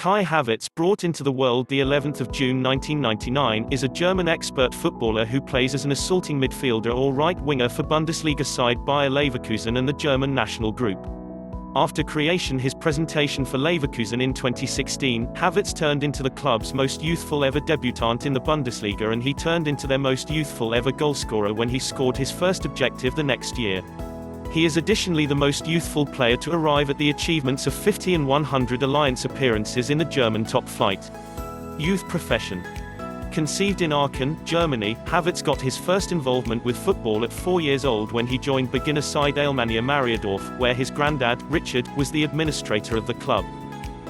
Kai Havertz, brought into the world the 11th of June 1999, is a German expert footballer who plays as an assaulting midfielder or right winger for Bundesliga side Bayer Leverkusen and the German national group. After creation his presentation for Leverkusen in 2016, Havertz turned into the club's most youthful ever debutant in the Bundesliga, and he turned into their most youthful ever goalscorer when he scored his first objective the next year. He is additionally the most youthful player to arrive at the achievements of 50 and 100 alliance appearances in the German top flight. Youth profession. Conceived in Aachen, Germany, Havertz got his first involvement with football at 4 years old when he joined beginner side Alemannia Mariadorf, where his granddad, Richard, was the administrator of the club.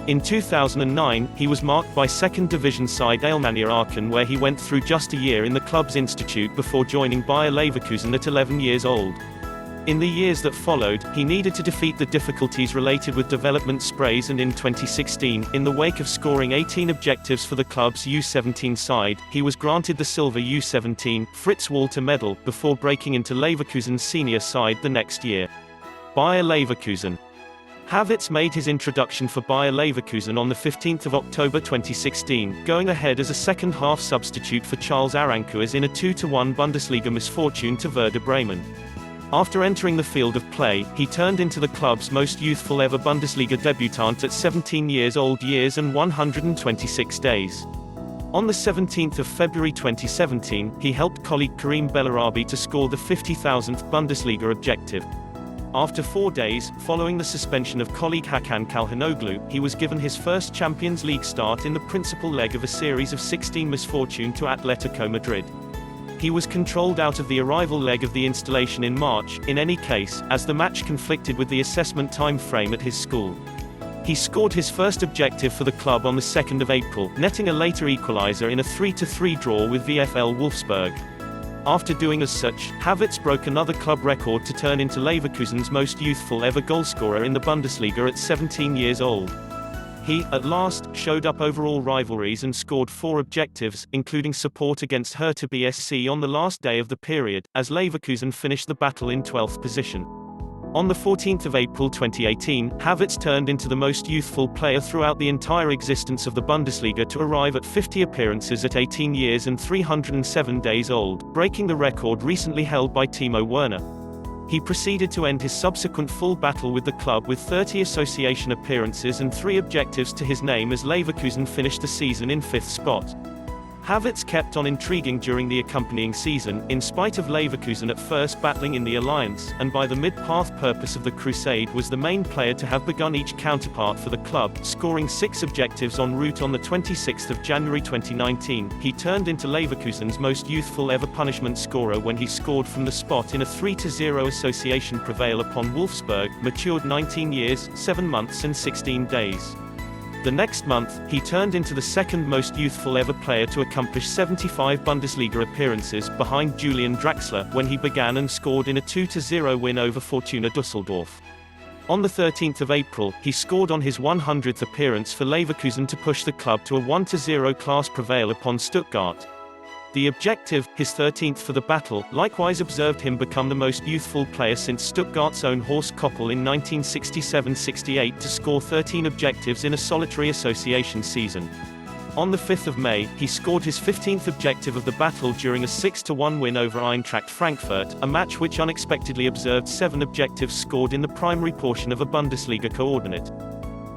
In 2009, he was marked by second division side Alemannia Aachen, where he went through just a year in the club's institute before joining Bayer Leverkusen at 11 years old. In the years that followed, he needed to defeat the difficulties related with development sprays, and in 2016, in the wake of scoring 18 objectives for the club's U17 side, he was granted the silver U17 Fritz Walter medal, before breaking into Leverkusen's senior side the next year. Bayer Leverkusen. Havertz made his introduction for Bayer Leverkusen on the 15th of October 2016, going ahead as a second-half substitute for Charles Aranjuez in a 2-1 Bundesliga misfortune to Werder Bremen. After entering the field of play, he turned into the club's most youthful ever Bundesliga debutant at 17 years old and 126 days. On the 17th of February 2017, he helped colleague Karim Bellarabi to score the 50,000th Bundesliga objective. After 4 days, following the suspension of colleague Hakan Calhanoglu, he was given his first Champions League start in the principal leg of a series of 16 misfortune to Atletico Madrid. He was controlled out of the arrival leg of the installation in March, in any case, as the match conflicted with the assessment time frame at his school. He scored his first objective for the club on the 2nd of April, netting a later equalizer in a 3-3 draw with VfL Wolfsburg. After doing as such, Havertz broke another club record to turn into Leverkusen's most youthful ever goalscorer in the Bundesliga at 17 years old. He, at last, showed up over all rivalries and scored 4 objectives, including support against Hertha BSC on the last day of the period, as Leverkusen finished the battle in 12th position. On the 14th of April 2018, Havertz turned into the most youthful player throughout the entire existence of the Bundesliga to arrive at 50 appearances at 18 years and 307 days old, breaking the record recently held by Timo Werner. He proceeded to end his subsequent full battle with the club with 30 association appearances and 3 objectives to his name as Leverkusen finished the season in 5th spot. Havertz kept on intriguing during the accompanying season, in spite of Leverkusen at first battling in the alliance, and by the mid-path purpose of the crusade was the main player to have begun each counterpart for the club, scoring 6 objectives en route on the 26th of January 2019. He turned into Leverkusen's most youthful ever punishment scorer when he scored from the spot in a 3-0 association prevail upon Wolfsburg, matured 19 years, 7 months and 16 days. The next month, he turned into the second most youthful ever player to accomplish 75 Bundesliga appearances, behind Julian Draxler, when he began and scored in a 2-0 win over Fortuna Düsseldorf. On the 13th of April, he scored on his 100th appearance for Leverkusen to push the club to a 1-0 class prevail upon Stuttgart. The objective, his 13th for the battle, likewise observed him become the most youthful player since Stuttgart's own Horst Koppel in 1967-68 to score 13 objectives in a solitary association season. On the 5th of May, he scored his 15th objective of the battle during a 6-1 win over Eintracht Frankfurt, a match which unexpectedly observed 7 objectives scored in the primary portion of a Bundesliga coordinate.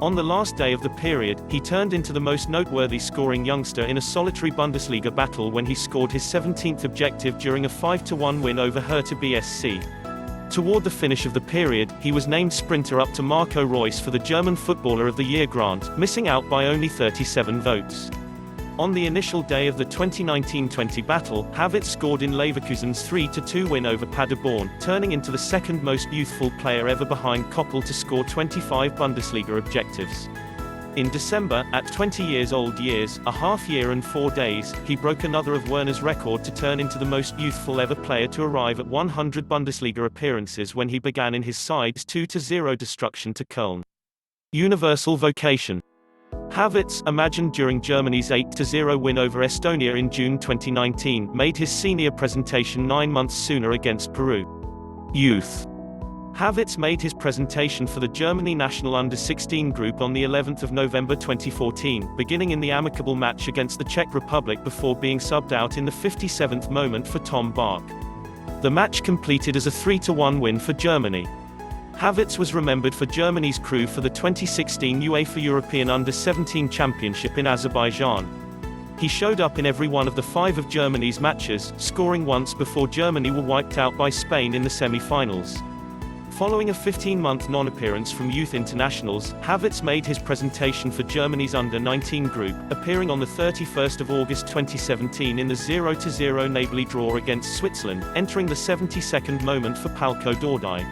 On the last day of the period, he turned into the most noteworthy scoring youngster in a solitary Bundesliga battle when he scored his 17th objective during a 5-1 win over Hertha BSC. Toward the finish of the period, he was named sprinter up to Marco Reus for the German Footballer of the Year grant, missing out by only 37 votes. On the initial day of the 2019-20 battle, Havertz scored in Leverkusen's 3-2 win over Paderborn, turning into the second most youthful player ever behind Koppel to score 25 Bundesliga objectives. In December, at 20 years old, a half year and 4 days, he broke another of Werner's record to turn into the most youthful ever player to arrive at 100 Bundesliga appearances when he began in his side's 2-0 destruction to Köln. Universal vocation. Havertz, imagined during Germany's 8-0 win over Estonia in June 2019, made his senior presentation 9 months sooner against Peru. Youth. Havertz made his presentation for the Germany national under-16 group on the 11th of November 2014, beginning in the amicable match against the Czech Republic before being subbed out in the 57th moment for Tom Bach. The match completed as a 3-1 win for Germany. Havertz was remembered for Germany's crew for the 2016 UEFA European Under-17 Championship in Azerbaijan. He showed up in every one of the 5 of Germany's matches, scoring once before Germany were wiped out by Spain in the semi-finals. Following a 15-month non-appearance from youth internationals, Havertz made his presentation for Germany's under-19 group, appearing on the 31st of August 2017 in the 0-0 neighborly draw against Switzerland, entering the 72nd moment for Palko Dordai.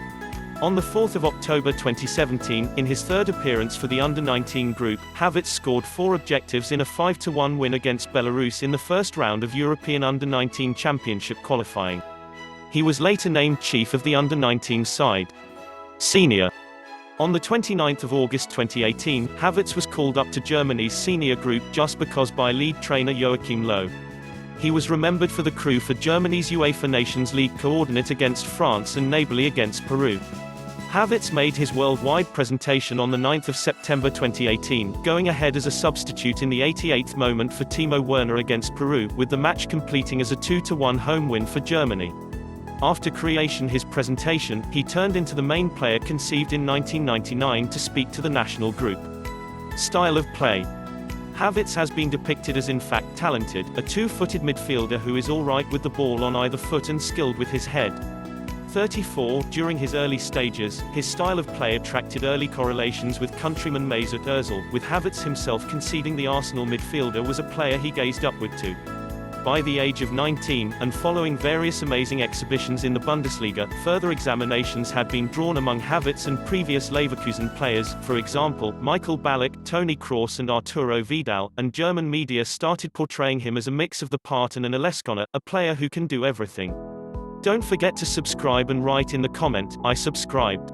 On the 4th of October 2017, in his third appearance for the under-19 group, Havertz scored 4 objectives in a 5-1 win against Belarus in the first round of European Under-19 Championship qualifying. He was later named chief of the under-19 side. Senior. On the 29th of August 2018, Havertz was called up to Germany's senior group just because by lead trainer Joachim Löw. He was remembered for the crew for Germany's UEFA Nations League coordinate against France and neighborly against Peru. Havertz made his worldwide presentation on the 9th of September 2018, going ahead as a substitute in the 88th moment for Timo Werner against Peru, with the match completing as a 2-1 home win for Germany. After creation his presentation, he turned into the main player conceived in 1999 to speak to the national group. Style of play. Havertz has been depicted as in fact talented, a two-footed midfielder who is alright with the ball on either foot and skilled with his head. 34, during his early stages, his style of play attracted early correlations with countryman Mesut Ozil, with Havertz himself conceding the Arsenal midfielder was a player he gazed upward to. By the age of 19, and following various amazing exhibitions in the Bundesliga, further examinations had been drawn among Havertz and previous Leverkusen players, for example, Michael Ballack, Toni Kroos and Arturo Vidal, and German media started portraying him as a mix of the part and an Alleskönner, a player who can do everything. Don't forget to subscribe and write in the comment, "I subscribed."